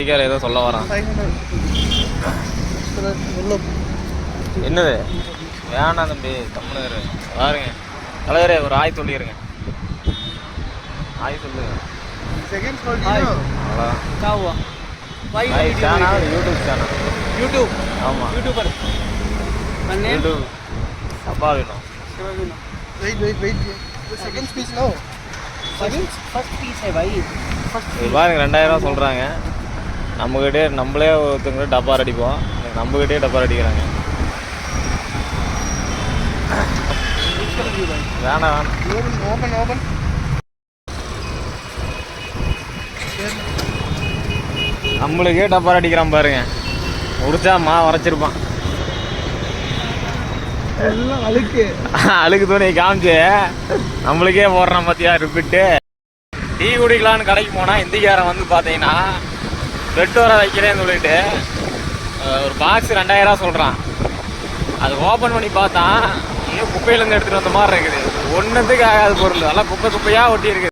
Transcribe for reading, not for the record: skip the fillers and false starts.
சீக்கிரம் ஏதோ சொல்ல வரான். என்னது வேணாம் தம்பி தமிழர் பாருங்க தலைவரே ஒரு ஆய் சொல்லிடுங்க. ஆய் சொல்லுங்க. यूट्यूब ஆமாம் यूट्यूबर யூடியூப் அப்பா வேணும். सेकंड स्पीच लो फर्स्ट पीस है भाई பாருங்க 2000 சொல்கிறாங்க. நம்மக்கிட்டே நம்மளே ஒருத்தவங்க டப்பா அடிப்போம், நம்மக்கிட்டே டப்பா அடிக்கிறாங்க. வேணாம் ओपन ओपन நம்மளுக்கே டப்பா அடிக்கிறான் பாருங்க. முடிச்சா வரைச்சிருப்பான். எல்லாம் அழுக்கு அழுக்கு துணி காமிச்சு நம்மளுக்கே போடுறான் பார்த்தியா ரிப்பிட்டு. டீ குடிக்கலான்னு கடைக்கு போனால் இந்திக்காரன் வந்து பார்த்தீங்கன்னா பெட் வர வைக்கிறேன்னு சொல்லிட்டு ஒரு பாக்ஸ் 2000 சொல்கிறான். அது ஓப்பன் பண்ணி பார்த்தா இன்னும் குப்பையிலேருந்து எடுத்துகிட்டு வந்த மாதிரி இருக்குது. ஒன்றுத்துக்கு ஆகாத பொருள், அதெல்லாம் குப்பையாக ஒட்டி இருக்குது.